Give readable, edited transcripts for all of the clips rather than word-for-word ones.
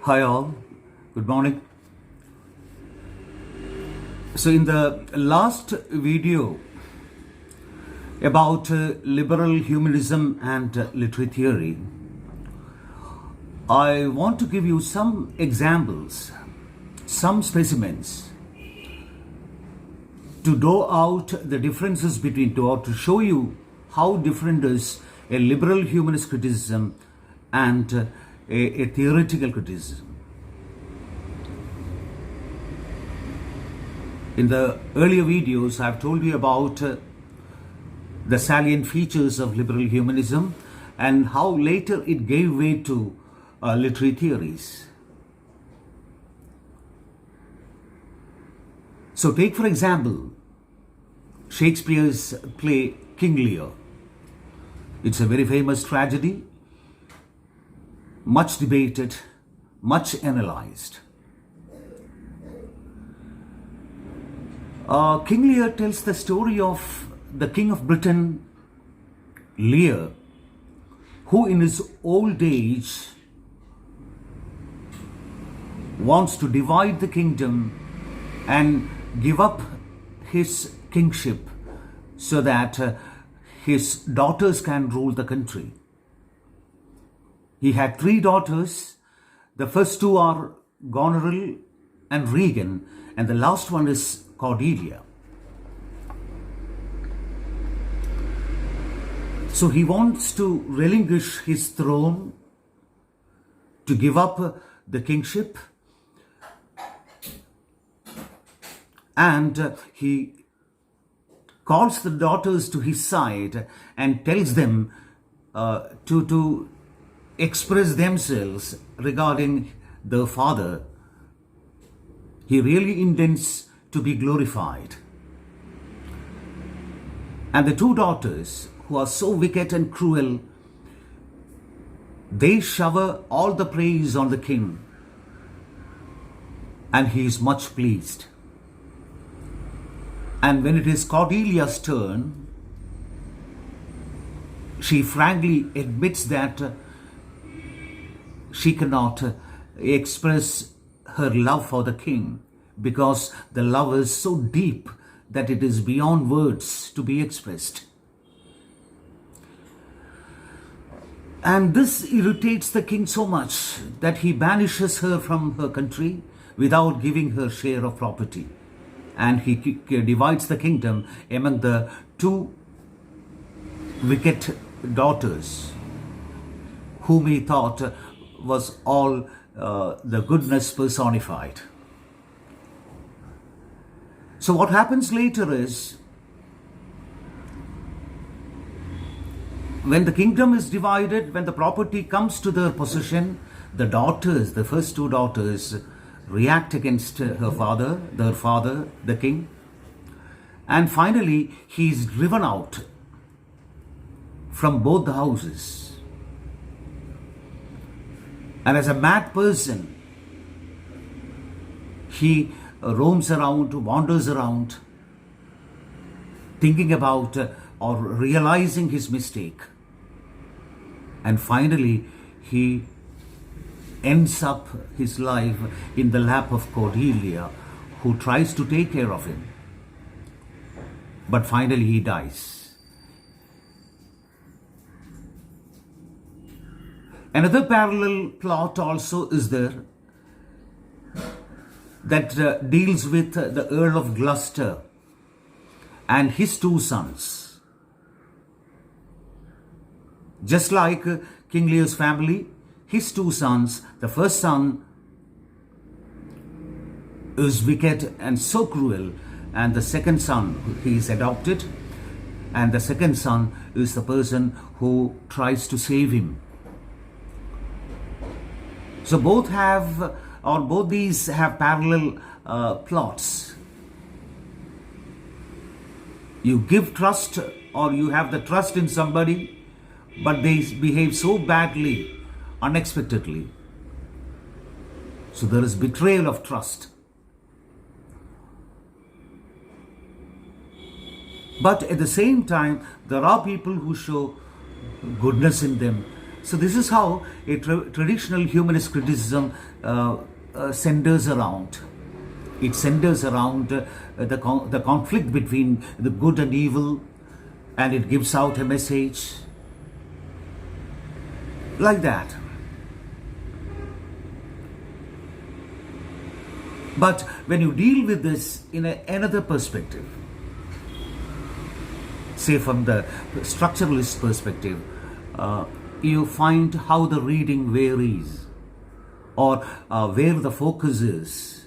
Hi all, good morning. So in the last video about liberal humanism and literary theory, I want to give you some examples, some specimens to draw out the differences between two, or to show you how different is a liberal humanist criticism and a theoretical criticism. In the earlier videos, I've told you about the salient features of liberal humanism and how later it gave way to literary theories. So take, for example, Shakespeare's play King Lear. It's a very famous tragedy, much debated, much analyzed. King Lear tells the story of the King of Britain, Lear, who in his old age wants to divide the kingdom and give up his kingship so that his daughters can rule the country. He had 3 daughters. The first 2 are Goneril and Regan, and the last one is Cordelia. So he wants to relinquish his throne, to give up the kingship, and he calls the daughters to his side and tells them to express themselves regarding their father. He really intends to be glorified. And the 2 daughters, who are so wicked and cruel, they shower all the praise on the king, and he is much pleased. And when it is Cordelia's turn, she frankly admits that she cannot express her love for the king because the love is so deep that it is beyond words to be expressed. And this irritates the king so much that he banishes her from her country without giving her share of property. And he divides the kingdom among the 2 wicked daughters, whom he thought was all the goodness personified. So what happens later is, when the kingdom is divided, when the property comes to their possession, the daughters, the first 2 daughters, react against their father, the king. And finally, he is driven out from both the houses. And as a mad person, he roams around, wanders around, thinking about or realizing his mistake. And finally, he ends up his life in the lap of Cordelia, who tries to take care of him. But finally, he dies. Another parallel plot also is there that deals with the Earl of Gloucester and his 2 sons. Just like King Lear's family, his 2 sons, the first son is wicked and so cruel, and the second son, he is adopted, and the second son is the person who tries to save him. So both these have parallel plots. You give trust, or you have the trust in somebody, but they behave so badly, unexpectedly. So there is betrayal of trust. But at the same time, there are people who show goodness in them, So this is how a traditional humanist criticism centers around. It centers around the conflict between the good and evil, and it gives out a message like that. But when you deal with this in another perspective, say from the structuralist perspective, you find how the reading varies, or where the focus is.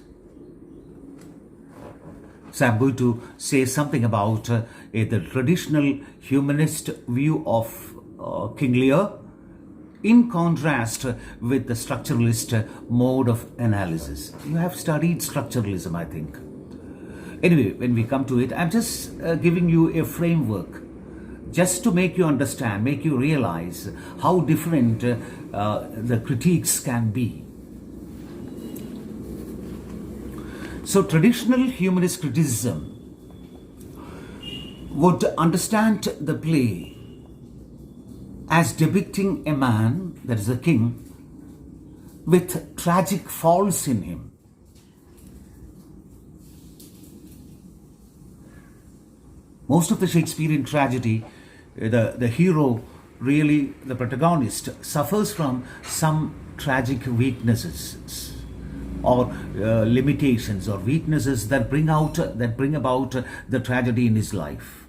So I'm going to say something about the traditional humanist view of King Lear in contrast with the structuralist mode of analysis. You have studied structuralism, I think. Anyway, when we come to it, I'm just giving you a framework just to make you understand, make you realize how different the critiques can be. So traditional humanist criticism would understand the play as depicting a man, that is a king, with tragic faults in him. Most of the Shakespearean tragedy, the hero, really the protagonist, suffers from some tragic weaknesses or limitations or weaknesses that bring about the tragedy in his life.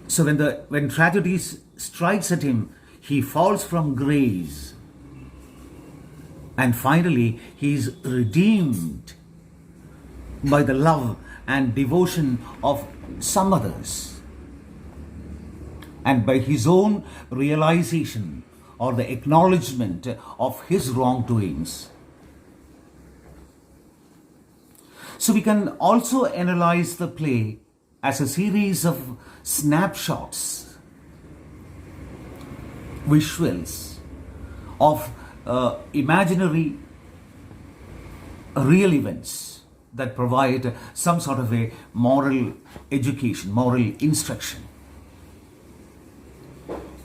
So when tragedy strikes at him, he falls from grace, and finally he is redeemed by the love and devotion of some others, and by his own realization or the acknowledgement of his wrongdoings. So we can also analyze the play as a series of snapshots, visuals of imaginary real events that provide some sort of a moral education, moral instruction.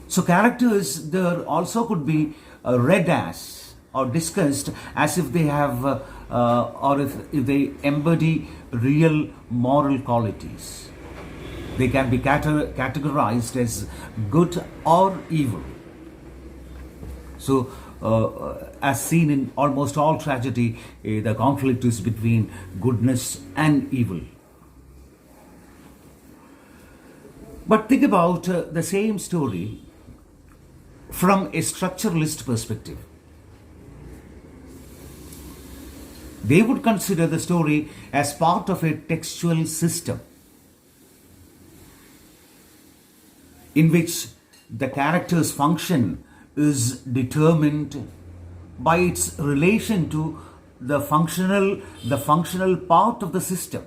So characters there also could be read as or discussed as if they have or if they embody real moral qualities. They can be categorized as good or evil. So as seen in almost all tragedy, the conflict is between goodness and evil. But think about the same story from a structuralist perspective. They would consider the story as part of a textual system in which the character's function is determined by its relation to the functional part of the system.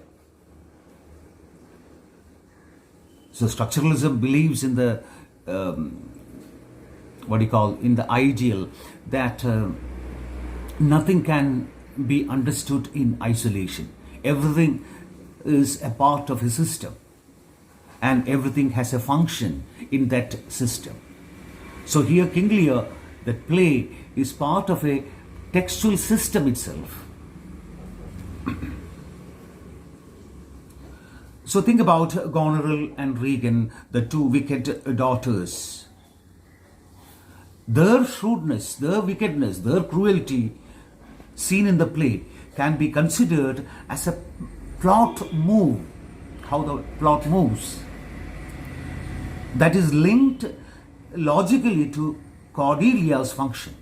So structuralism believes in the in the ideal that nothing can be understood in isolation. Everything is a part of a system, and everything has a function in that system. So here King Lear, that play, is part of a textual system itself. So think about Goneril and Regan, the two wicked daughters. Their shrewdness, their wickedness, their cruelty seen in the play can be considered as a plot move, how the plot moves, that is linked logically to Cordelia's function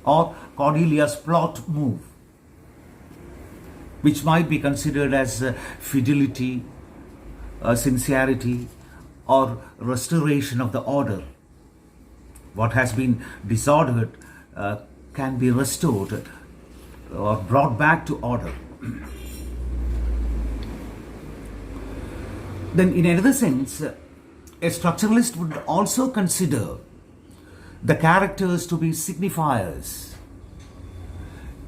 or Cordelia's plot move, which might be considered as fidelity, sincerity, or restoration of the order. What has been disordered can be restored or brought back to order. Then in another sense, a structuralist would also consider the characters to be signifiers,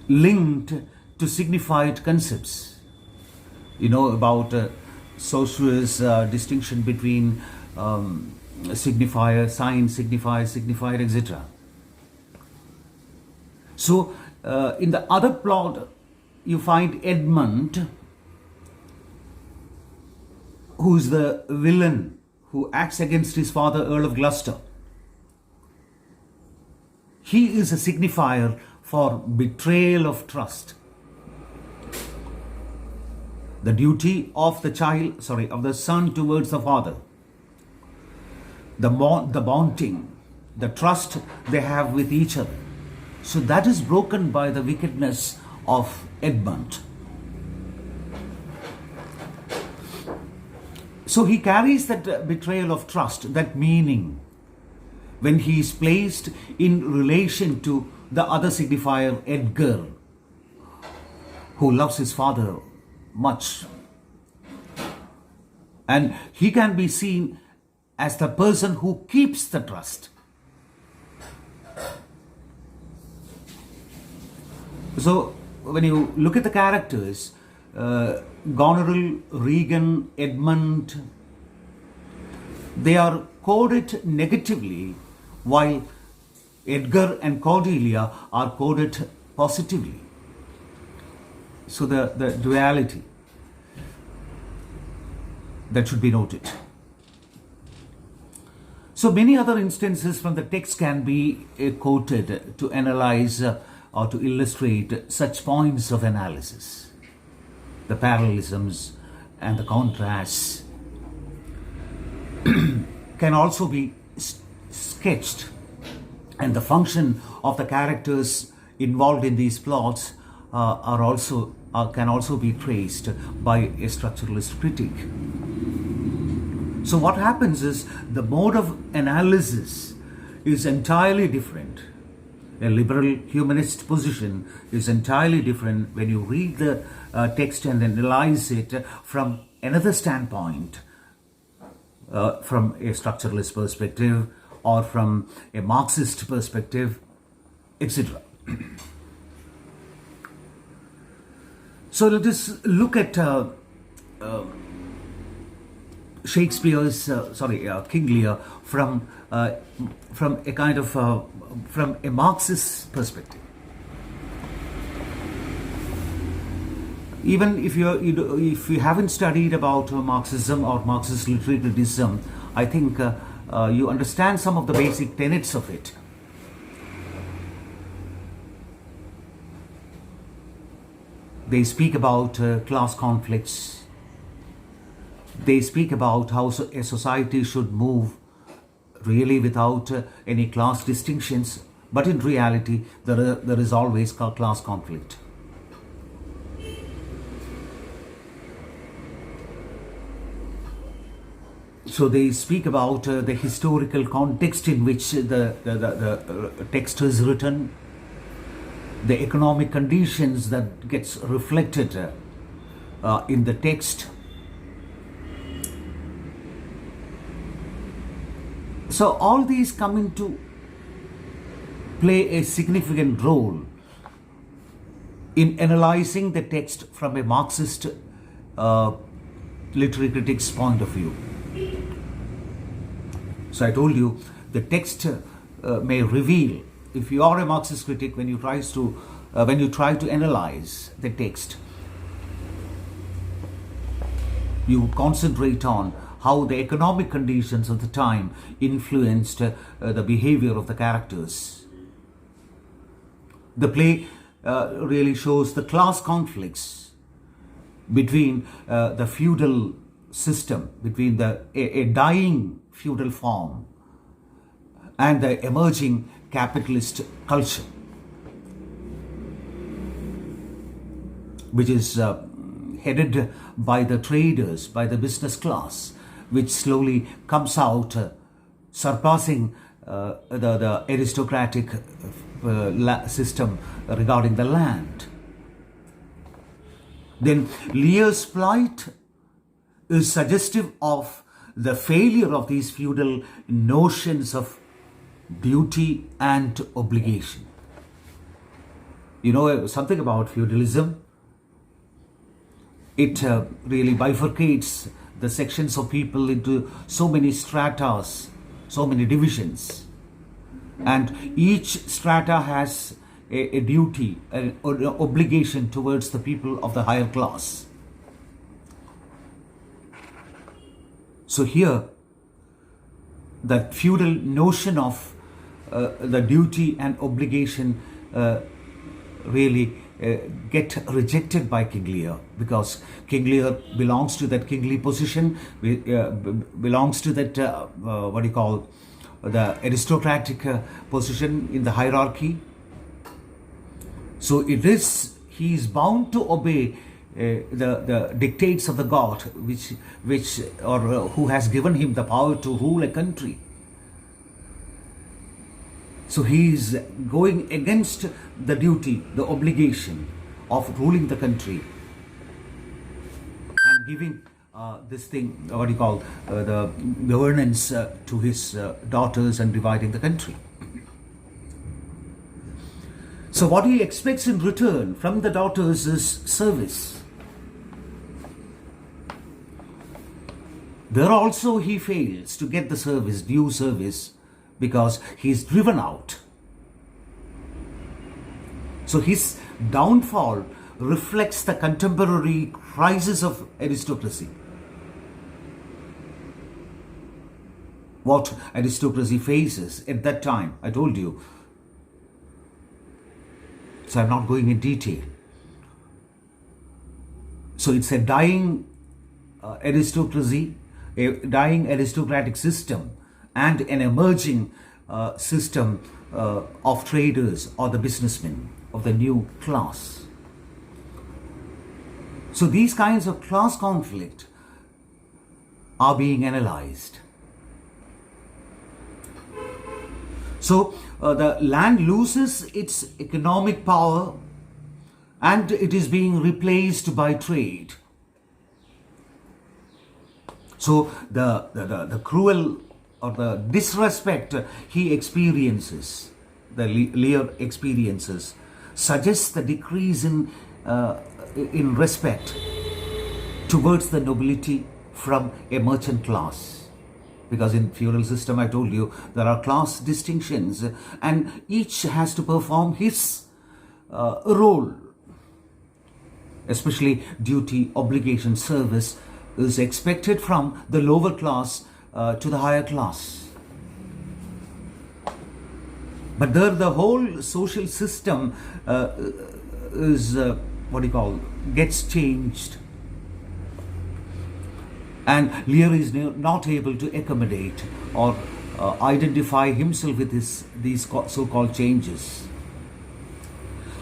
linked to signified concepts. You know about Saussures' distinction between signifier, sign, signifier, etc. So, in the other plot, you find Edmund, who is the villain who acts against his father, Earl of Gloucester. He is a signifier for betrayal of trust. The duty of the son towards the father. The bonding, the trust they have with each other. So that is broken by the wickedness of Edmund. So he carries that betrayal of trust, that meaning, when he is placed in relation to the other signifier, Edgar, who loves his father much. And he can be seen as the person who keeps the trust. So when you look at the characters, Goneril, Regan, Edmund, they are coded negatively, while Edgar and Cordelia are coded positively. So the duality that should be noted. So many other instances from the text can be quoted to analyze or to illustrate such points of analysis. The parallelisms and the contrasts can also be sketched, and the function of the characters involved in these plots can also be traced by a structuralist critic. So what happens is the mode of analysis is entirely different. A liberal humanist position is entirely different when you read the text and analyze it from another standpoint, from a structuralist perspective or from a Marxist perspective, etc. So let us look at Shakespeare's, King Lear from a kind of from a Marxist perspective. Even if you haven't studied about Marxism or Marxist literary criticism, I think you understand some of the basic tenets of it. They speak about class conflicts. They speak about how a society should move really without any class distinctions, but in reality there is always class conflict. So they speak about the historical context in which the text is written, the economic conditions that gets reflected in the text. So all these come into play a significant role in analyzing the text from a Marxist literary critic's point of view. So I told you the text may reveal, if you are a Marxist critic, when you try to analyze the text, you concentrate on how the economic conditions of the time influenced the behavior of the characters. The play really shows the class conflicts between the feudal system, between a dying feudal form and the emerging capitalist culture, which is headed by the traders, by the business class, which slowly comes out, surpassing the aristocratic system regarding the land. Then Lear's plight is suggestive of the failure of these feudal notions of duty and obligation. You know something about feudalism? It really bifurcates the sections of people into so many stratas so many divisions, and each strata has a duty, or an obligation towards the people of the higher class. So here, that feudal notion of the duty and obligation really get rejected by King Lear, because King Lear belongs to that kingly position, belongs to that what do you call, the aristocratic position in the hierarchy. So he is bound to obey the dictates of the God, who has given him the power to rule a country. So he is going against the duty, the obligation of ruling the country, and giving this thing, what do you call, the governance to his daughters, and dividing the country. So what he expects in return from the daughters is service. There also he fails to get the service, due service, because he is driven out. So his downfall reflects the contemporary crisis of aristocracy. What aristocracy faces at that time, I told you. So I'm not going in detail. So it's a dying aristocracy, a dying aristocratic system, and an emerging system of traders or the businessmen of the new class. So these kinds of class conflict are being analyzed. So the land loses its economic power, and it is being replaced by trade. So the cruel or the disrespect he experiences, the Lear experiences, suggests the decrease in respect towards the nobility from a merchant class. Because in feudal system, I told you, there are class distinctions, and each has to perform his role. Especially duty, obligation, service is expected from the lower class to the higher class. But there the whole social system is, gets changed. And Lear is not able to accommodate or identify himself with these so-called changes.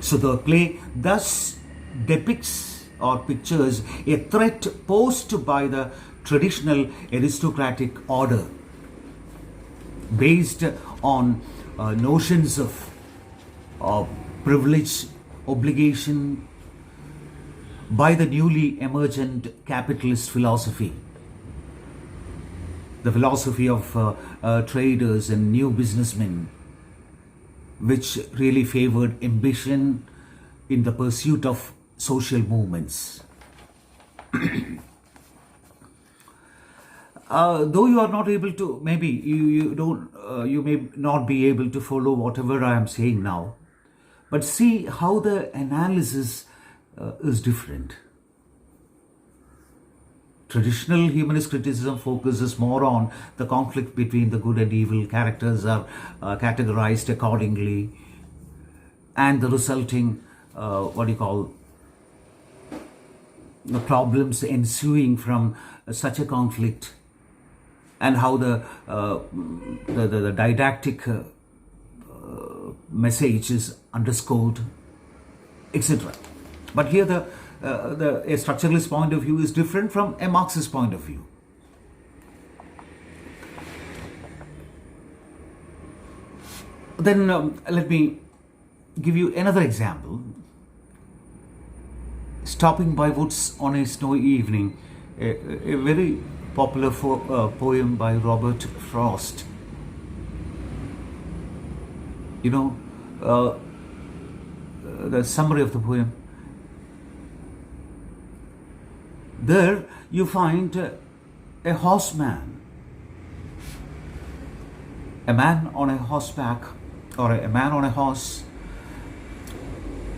So the play thus depicts or pictures a threat posed by the traditional aristocratic order, based on notions of privilege, obligation, by the newly emergent capitalist philosophy. The philosophy of traders and new businessmen, which really favored ambition in the pursuit of social movements. Though you are not able to, maybe you may not be able to follow whatever I am saying now, but see how the analysis is different. Traditional humanist criticism focuses more on the conflict between the good and evil. Characters are categorized accordingly, and the resulting, the problems ensuing from such a conflict, and how the didactic message is underscored, etc. But here a structuralist point of view is different from a Marxist point of view. Then let me give you another example. Stopping by woods on a snowy evening, a very popular poem by Robert Frost. The summary of the poem. There you find a horseman a man on a horseback or a man on a horse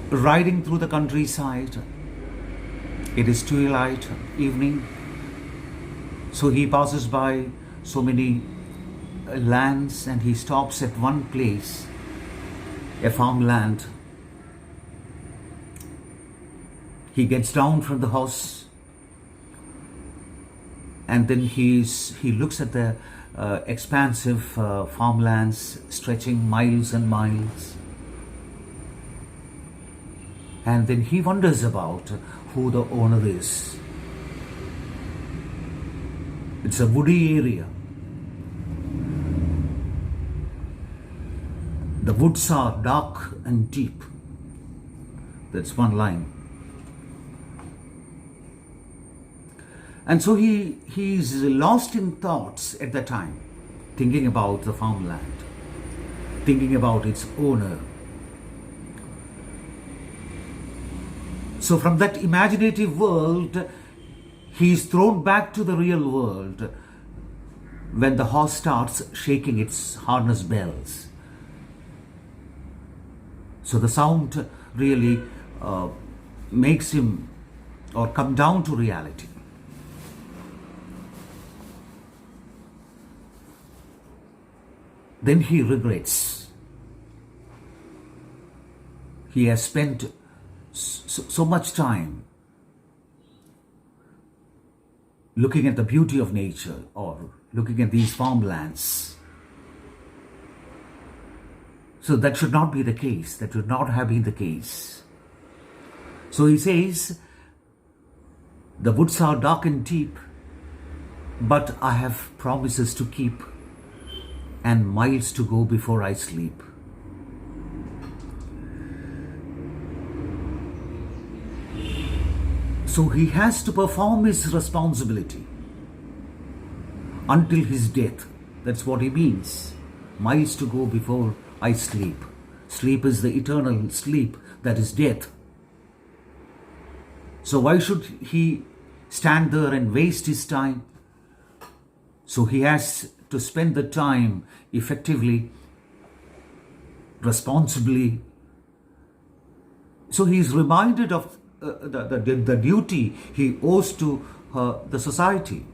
riding through the countryside. It is twilight, evening, so he passes by so many lands and he stops at one place, a farmland. He gets down from the horse and then he looks at the expansive farmlands stretching miles and miles. And then he wonders about who the owner is. It's a woody area. The woods are dark and deep. That's one line. And so he's lost in thoughts at the time, thinking about the farmland, thinking about its owner. So from that imaginative world, he is thrown back to the real world when the horse starts shaking its harness bells. So the sound really makes him or come down to reality. Then he regrets. He has spent so much time looking at the beauty of nature or looking at these farmlands. So that should not be the case. That should not have been the case. So he says, the woods are dark and deep, but I have promises to keep and miles to go before I sleep. So he has to perform his responsibility until his death. That's what he means. Miles to go before I sleep. Sleep is the eternal sleep, that is death. So why should he stand there and waste his time? So he has to spend the time effectively, responsibly. So he is reminded of the duty he owes to the society.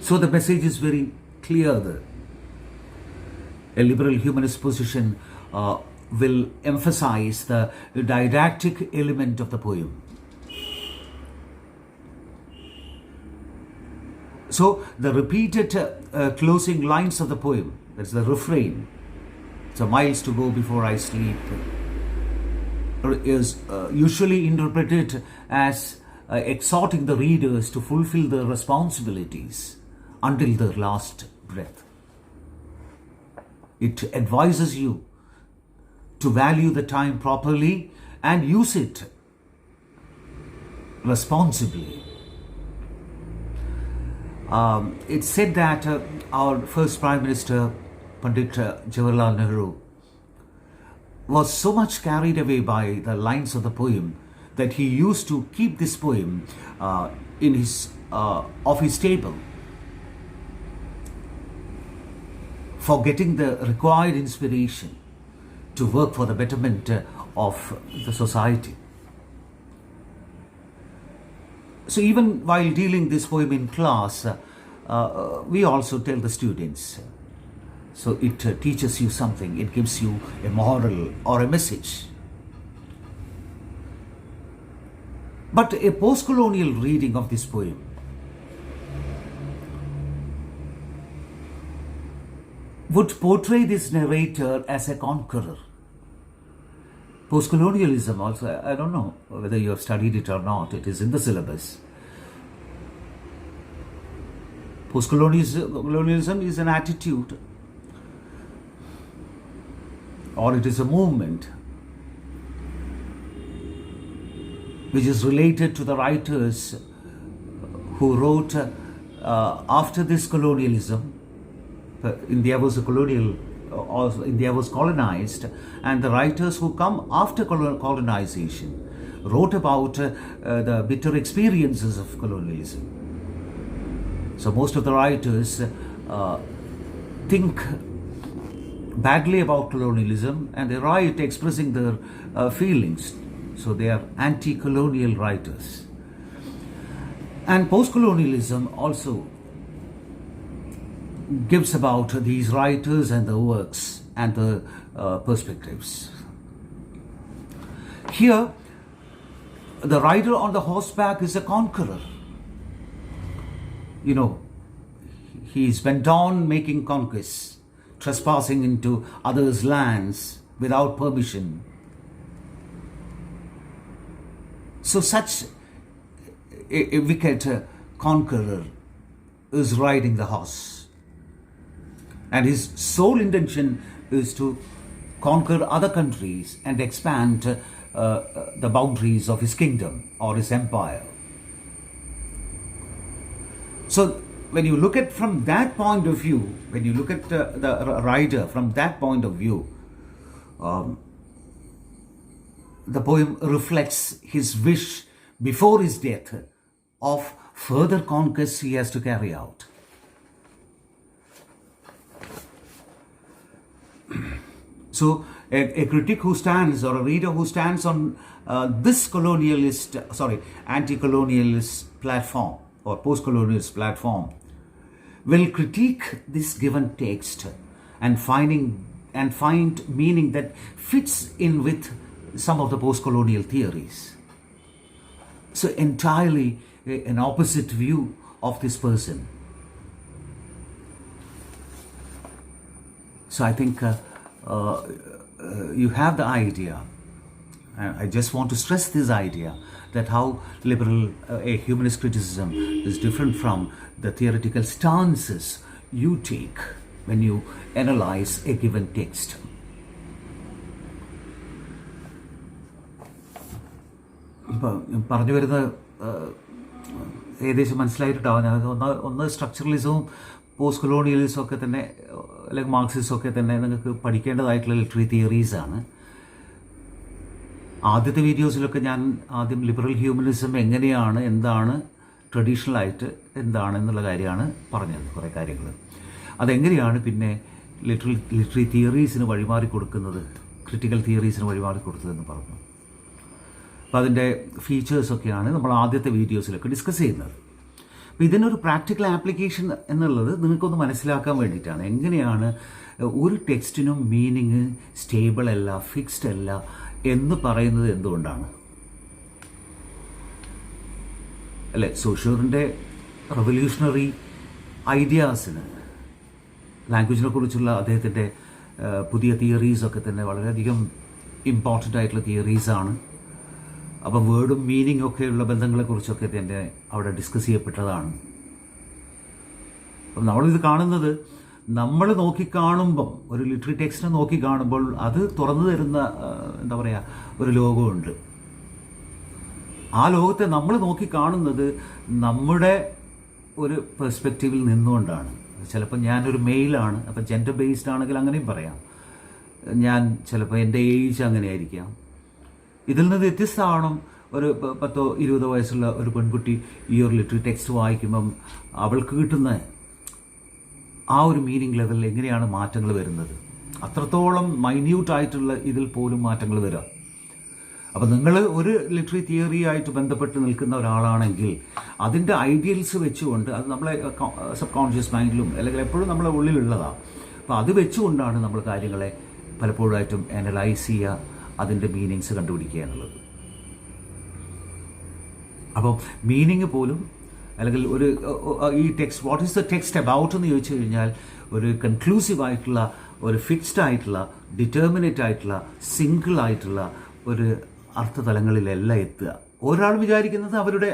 So the message is very clear there. A liberal humanist position will emphasize the didactic element of the poem. So the repeated closing lines of the poem, that's the refrain, so miles to go before I sleep, is usually interpreted as exhorting the readers to fulfill their responsibilities until their last breath. It advises you to value the time properly and use it responsibly. It's said that our first Prime Minister, Pandit Jawaharlal Nehru, was so much carried away by the lines of the poem that he used to keep this poem in his office table for getting the required inspiration to work for the betterment of the society. So even while dealing this poem in class, we also tell the students. So it teaches you something, it gives you a moral or a message. But a post-colonial reading of this poem would portray this narrator as a conqueror. Post-colonialism also, I don't know whether you have studied it or not, it is in the syllabus. Post-colonialism is an attitude, or it is a movement which is related to the writers who wrote after this colonialism. India was a colonial, India was colonized, and the writers who come after colonization wrote about the bitter experiences of colonialism. So most of the writers think badly about colonialism, and they write expressing their feelings. So they are anti-colonial writers. And post-colonialism also gives about these writers and their works and the perspectives. Here, the rider on the horseback is a conqueror. You know, he's bent on making conquests, trespassing into others' lands without permission. So such a wicked conqueror is riding the horse, and his sole intention is to conquer other countries and expand the boundaries of his kingdom or his empire. So when you look at from that point of view, when you look at the rider from that point of view, the poem reflects his wish before his death of further conquests he has to carry out. So a critic who stands, or a reader who stands on this anti-colonialist platform or post-colonialist platform will critique this given text and find meaning that fits in with some of the post-colonial theories. So entirely an opposite view of this person. So I think you have the idea. I just want to stress this idea that how liberal a humanist criticism is different from the theoretical stances you take when you analyze a given text. പറഞ്ഞു വരുന്നത് ഏകദേശം മനസ്സിലായിട്ടുണ്ടാവും. ഒന്ന് സ്ട്രക്ചറലിസവും post colonialism ഒക്കെ തന്നെ, അല്ലെങ്കിൽ Marxism ഒക്കെ തന്നെ നിങ്ങൾക്ക് പഠിക്കേണ്ടതായിട്ടുള്ള ലിറ്റററി തിയറീസാണ്. ആദ്യത്തെ വീഡിയോസിലൊക്കെ ഞാൻ ആദ്യം ലിബറൽ ഹ്യൂമനിസം എങ്ങനെയാണ്, എന്താണ് ട്രഡീഷണലായിട്ട് എന്താണെന്നുള്ള കാര്യമാണ് പറഞ്ഞത്. കുറേ കാര്യങ്ങൾ അതെങ്ങനെയാണ് പിന്നെ ലിറ്റററി തിയറീസിന് വഴിമാറി കൊടുക്കുന്നത്, ക്രിറ്റിക്കൽ തിയറീസിന് വഴിമാറി കൊടുത്തതെന്ന് പറഞ്ഞു. അപ്പോൾ അതിൻ്റെ ഫീച്ചേഴ്സൊക്കെയാണ് നമ്മൾ ആദ്യത്തെ വീഡിയോസിലൊക്കെ ഡിസ്കസ് ചെയ്യുന്നത്. അപ്പോൾ ഇതിനൊരു പ്രാക്ടിക്കൽ ആപ്ലിക്കേഷൻ എന്നുള്ളത് നിങ്ങൾക്കൊന്ന് മനസ്സിലാക്കാൻ വേണ്ടിയിട്ടാണ്. എങ്ങനെയാണ് ഒരു ടെക്സ്റ്റിനും മീനിങ് സ്റ്റേബിൾ അല്ല, ഫിക്സ്ഡ് അല്ല എന്ന് പറയുന്നത് എന്തുകൊണ്ടാണ് അല്ലേ? സോഷ്യോറിൻ്റെ റെവല്യൂഷണറി ഐഡിയാസിന്, ലാംഗ്വേജിനെ കുറിച്ചുള്ള അദ്ദേഹത്തിൻ്റെ പുതിയ തിയറീസൊക്കെ തന്നെ വളരെയധികം ഇമ്പോർട്ടൻ്റ് ആയിട്ടുള്ള തിയറീസാണ്. അപ്പം വേർഡും മീനിങ്ങും ഒക്കെയുള്ള ബന്ധങ്ങളെക്കുറിച്ചൊക്കെ തന്നെ അവിടെ ഡിസ്കസ് ചെയ്യപ്പെട്ടതാണ്. അപ്പം നമ്മളിത് കാണുന്നത്, നമ്മൾ നോക്കിക്കാണുമ്പം, ഒരു ലിറ്റററി ടെക്സ്റ്റിനെ നോക്കിക്കാണുമ്പോൾ അത് തുറന്നു തരുന്ന എന്താ പറയുക, ഒരു ലോകമുണ്ട്. ആ ലോകത്തെ നമ്മൾ നോക്കിക്കാണുന്നത് നമ്മുടെ ഒരു പെർസ്പെക്റ്റീവിൽ നിന്നുകൊണ്ടാണ്. ചിലപ്പോൾ ഞാനൊരു മെയിലാണ്, അപ്പം ജെൻഡർ ബേസ്ഡ് ആണെങ്കിൽ അങ്ങനെയും പറയാം. ഞാൻ ചിലപ്പോൾ എൻ്റെ ഏജ് അങ്ങനെ ആയിരിക്കാം. ഇതിൽ നിന്ന് വ്യത്യസ്തമാണ് ഒരു 10-20 വയസ്സുള്ള ഒരു പെൺകുട്ടി ഈ ഒരു ലിറ്റററി ടെക്സ്റ്റ് വായിക്കുമ്പം അവൾക്ക് കിട്ടുന്ന ആ ഒരു മീനിങ് ലെവലിൽ എങ്ങനെയാണ് മാറ്റങ്ങൾ വരുന്നത്. അത്രത്തോളം മൈന്യൂട്ടായിട്ടുള്ള ഇതിൽ പോലും മാറ്റങ്ങൾ വരാം. അപ്പോൾ നിങ്ങൾ ഒരു ലിറ്റററി തിയറി ആയിട്ട് ബന്ധപ്പെട്ട് നിൽക്കുന്ന ഒരാളാണെങ്കിൽ അതിൻ്റെ ഐഡിയൽസ് വെച്ചുകൊണ്ട്, അത് നമ്മളെ സബ് കോൺഷ്യസ് മൈൻഡിലും അല്ലെങ്കിൽ എപ്പോഴും നമ്മളെ ഉള്ളിലുള്ളതാണ്. അപ്പോൾ അത് വെച്ചുകൊണ്ടാണ് നമ്മൾ കാര്യങ്ങളെ പലപ്പോഴായിട്ടും അനലൈസ് ചെയ്യുക, അതിൻ്റെ മീനിങ്സ് കണ്ടുപിടിക്കുക എന്നുള്ളത്. അപ്പോൾ മീനിങ് പോലും, അല്ലെങ്കിൽ ഒരു ഈ text, what is the text about എന്ന് ചോദിച്ചു കഴിഞ്ഞാൽ, ഒരു കൺക്ലൂസീവ് ആയിട്ടുള്ള, ഒരു ഫിക്സ്ഡ് ആയിട്ടുള്ള, ഡിറ്റർമിനേറ്റ് ആയിട്ടുള്ള, സിംഗിൾ ആയിട്ടുള്ള ഒരു അർത്ഥതലങ്ങളിലല്ല എത്തുക. ഒരാൾ വിചാരിക്കുന്നത് അവരുടെ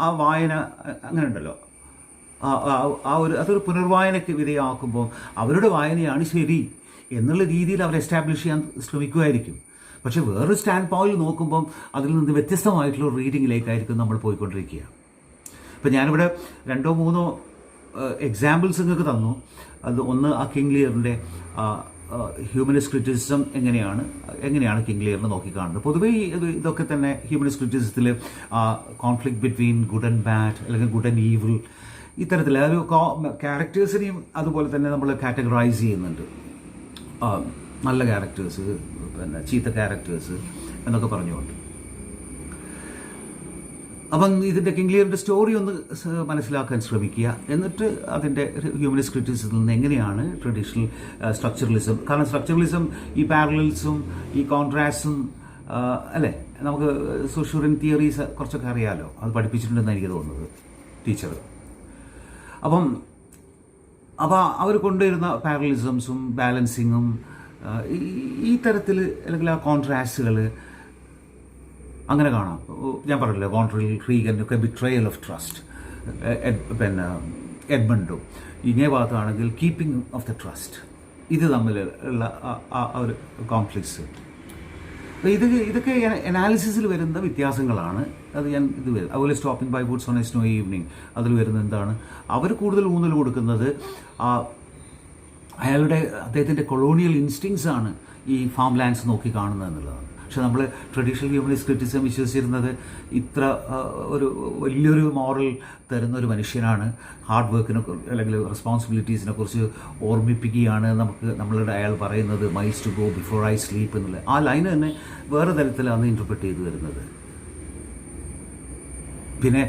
ആ വായന അങ്ങനെ ഉണ്ടല്ലോ, അതൊരു പുനർവായനയ്ക്ക് വിധേയമാക്കുമ്പോൾ അവരുടെ വായനയാണ് ശരി എന്നുള്ള രീതിയിൽ അവർ എസ്റ്റാബ്ലിഷ് ചെയ്യാൻ ശ്രമിക്കുമായിരിക്കും. പക്ഷേ വേറൊരു സ്റ്റാൻഡ് പോയിന്റ് നോക്കുമ്പം അതിൽ നിന്ന് വ്യത്യസ്തമായിട്ടുള്ള റീഡിങ്ങിലേക്കായിരിക്കും നമ്മൾ പോയിക്കൊണ്ടിരിക്കുക. ഇപ്പം ഞാനിവിടെ 2-3 എക്സാമ്പിൾസ് നിങ്ങൾക്ക് തന്നു. അത് ഒന്ന്, ആ കിങ് ലിയറിൻ്റെ ഹ്യൂമനിസ്റ്റ് ക്രിറ്റിസിസം എങ്ങനെയാണ് കിങ് ലിയറിനെ നോക്കിക്കാണുന്നത്. പൊതുവേ ഇതൊക്കെ തന്നെ ഹ്യൂമനിസ്റ്റ് ക്രിറ്റിസിസത്തിൽ conflict between good and bad, അല്ലെങ്കിൽ ഗുഡ് ആൻഡ് ഈവിൾ, ഇത്തരത്തിൽ ഒരു ക്യാരക്ടേഴ്സിനെയും അതുപോലെ തന്നെ നമ്മൾ കാറ്റഗറൈസ് ചെയ്യുന്നുണ്ട്. നല്ല ക്യാരക്ടേഴ്സ്, പിന്നെ ചീത്ത ക്യാരക്ടേഴ്സ് എന്നൊക്കെ പറഞ്ഞുകൊണ്ട്. അപ്പം ഇതിൻ്റെ കിങ് ലിയറിൻ്റെ സ്റ്റോറി ഒന്ന് മനസ്സിലാക്കാൻ ശ്രമിക്കുക. എന്നിട്ട് അതിൻ്റെ ഹ്യൂമനിസ്റ്റ് ക്രിറ്റിസിസത്തിൽ നിന്ന് എങ്ങനെയാണ് ട്രഡീഷണൽ സ്ട്രക്ചറലിസം, കാരണം സ്ട്രക്ചറലിസം ഈ പാരലൽസും ഈ കോൺട്രാസ്റ്റും അല്ലേ, നമുക്ക് സോഷ്യോറിയൻ തിയറീസ് കുറച്ചൊക്കെ അറിയാമല്ലോ, അത് പഠിപ്പിച്ചിട്ടുണ്ടെന്ന് എനിക്ക് തോന്നുന്നത് ടീച്ചർ. അപ്പം അവർ കൊണ്ടുവരുന്ന പാരലിസംസും ബാലൻസിങ്ങും ഈ തരത്തിൽ അല്ലെങ്കിൽ ആ കോൺട്രാസ്റ്റുകൾ അങ്ങനെ കാണാം. ഞാൻ പറഞ്ഞില്ല, കോൺട്രൽ റീഗൻ ഒക്കെ ബിട്രയൽ ഓഫ് ട്രസ്റ്റ്, പിന്നെ എഡ്മണ്ടോ ഇങ്ങേ ഭാഗത്താണെങ്കിൽ കീപ്പിംഗ് ഓഫ് ദ ട്രസ്റ്റ്, ഇത് തമ്മിലുള്ള ആ ഒരു കോൺഫ്ലിക്ട്സ്. ഇതൊക്കെ അനാലിസിസിൽ വരുന്ന വ്യത്യാസങ്ങളാണ്. അത് ഞാൻ അതുപോലെ stopping by woods on a snow evening, അതിൽ വരുന്ന എന്താണ്, അവർ കൂടുതൽ ഊന്നൽ കൊടുക്കുന്നത് അദ്ദേഹത്തിൻ്റെ കൊളോണിയൽ ഇൻസ്റ്റിങ്സ് ആണ് ഈ ഫാം ലാൻഡ്സ് നോക്കി കാണുന്നത് എന്നുള്ളതാണ്. പക്ഷെ നമ്മൾ ട്രഡീഷണൽ ഹ്യൂമനിസ്റ്റ് ക്രിറ്റിസിസം വിശ്വസിച്ചിരുന്നത് ഇത്ര ഒരു വലിയൊരു മോറൽ തരുന്ന ഒരു മനുഷ്യനാണ്, ഹാർഡ് വർക്കിനെ അല്ലെങ്കിൽ റെസ്പോൺസിബിലിറ്റീസിനെ കുറിച്ച് ഓർമ്മിപ്പിക്കുകയാണ് നമ്മളുടെ അയാൾ പറയുന്നത് miles to go before I sleep എന്നുള്ള ആ ലൈന് തന്നെ വേറെ തരത്തിലാണ് ഇൻ്റർപ്രറ്റ് ചെയ്ത് വരുന്നത്. പിന്നെ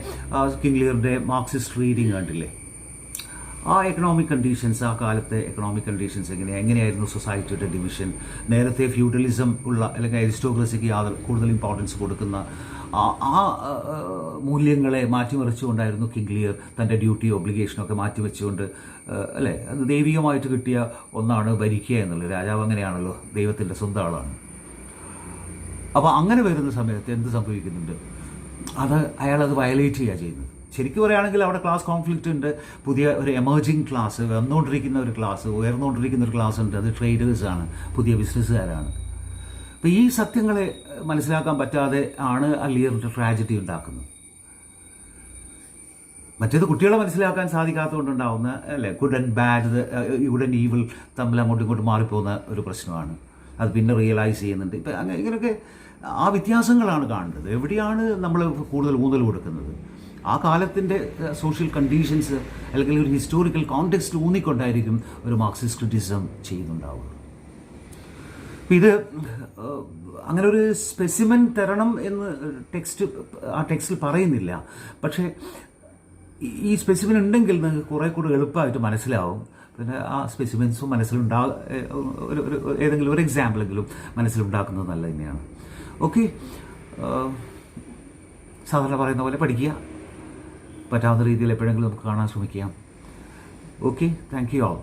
കിങ് ലിയറിൻ്റെ മാർക്സിസ്റ്റ് റീഡിങ് കണ്ടില്ലേ, ആ എക്കണോമിക് കണ്ടീഷൻസ്, ആ കാലത്തെ എക്കണോമിക് കണ്ടീഷൻസ് എങ്ങനെയായിരുന്നു സൊസൈറ്റിയുടെ ഡിവിഷൻ, നേരത്തെ ഫ്യൂഡലിസം ഉള്ള അല്ലെങ്കിൽ അരിസ്റ്റോക്രസിക്ക് കൂടുതൽ ഇമ്പോർട്ടൻസ് കൊടുക്കുന്ന ആ മൂല്യങ്ങളെ മാറ്റിമറിച്ചുകൊണ്ടായിരുന്നു കിങ് ലിയർ തൻ്റെ ഡ്യൂട്ടി ഒബ്ലിഗേഷനൊക്കെ മാറ്റിവെച്ചുകൊണ്ട് അല്ലേ, അത് ദൈവികമായിട്ട് കിട്ടിയ ഒന്നാണ് ഭരിക്കുക എന്നുള്ളത്. രാജാവ് അങ്ങനെയാണല്ലോ, ദൈവത്തിൻ്റെ സ്വന്തം ആളാണ്. അപ്പോൾ അങ്ങനെ വരുന്ന സമയത്ത് എന്ത് സംഭവിക്കുന്നുണ്ട്, അയാളത് വയലേറ്റ് ചെയ്യുക ചെയ്യുന്നത്. ശരിക്കും പറയുകയാണെങ്കിൽ അവിടെ ക്ലാസ് കോൺഫ്ലിക്റ്റ് ഉണ്ട്. പുതിയ ഒരു എമേർജിങ് ക്ലാസ്, വന്നുകൊണ്ടിരിക്കുന്ന ഒരു ക്ലാസ്, ഉയർന്നുകൊണ്ടിരിക്കുന്ന ഒരു ക്ലാസ് ഉണ്ട്. അത് ട്രേഡേഴ്സാണ്, പുതിയ ബിസിനസ്സുകാരാണ്. അപ്പോൾ ഈ സത്യങ്ങളെ മനസ്സിലാക്കാൻ പറ്റാതെ ആണ് ആ ലിയറിൻ്റെ ട്രാജഡി ഉണ്ടാക്കുന്നത്. മറ്റേത് കുട്ടികളെ മനസ്സിലാക്കാൻ സാധിക്കാത്തതുകൊണ്ടുണ്ടാവുന്ന അല്ലേ, good and bad, good and evil തമ്മിൽ അങ്ങോട്ടും ഇങ്ങോട്ടും മാറിപ്പോകുന്ന ഒരു പ്രശ്നമാണ്. അത് പിന്നെ റിയലൈസ് ചെയ്യുന്നുണ്ട്. ഇപ്പം ഇങ്ങനെയൊക്കെ ആ വ്യത്യാസങ്ങളാണ് കാണുന്നത്. എവിടെയാണ് നമ്മൾ കൂടുതൽ ഊന്നൽ കൊടുക്കുന്നത്, ആ കാലത്തിൻ്റെ സോഷ്യൽ കണ്ടീഷൻസ് അല്ലെങ്കിൽ ഒരു ഹിസ്റ്റോറിക്കൽ കോണ്ടെക്സ്റ്റ് ഊന്നിക്കൊണ്ടായിരിക്കും ഒരു മാർക്സിസ്റ്റ് ക്രിറ്റിസിസം ചെയ്യുന്നുണ്ടാവുക. അപ്പം ഇത് അങ്ങനെ ഒരു സ്പെസിമെൻ തരണം എന്ന് ആ ടെക്സ്റ്റിൽ പറയുന്നില്ല. പക്ഷേ ഈ സ്പെസിമെൻ ഉണ്ടെങ്കിൽ നിങ്ങൾക്ക് കുറേ കൂടി എളുപ്പമായിട്ട് മനസ്സിലാവും. പിന്നെ ആ സ്പെസിമെൻസും ഏതെങ്കിലും ഒരു എക്സാമ്പിളെങ്കിലും മനസ്സിലുണ്ടാക്കുന്നത് നല്ല തന്നെയാണ്. ഓക്കെ, സാധാരണ പറയുന്ന പോലെ പഠിക്കുക, പറ്റാവുന്ന രീതിയിൽ എപ്പോഴെങ്കിലും നമുക്ക് കാണാൻ ശ്രമിക്കാം. Okay, thank you all.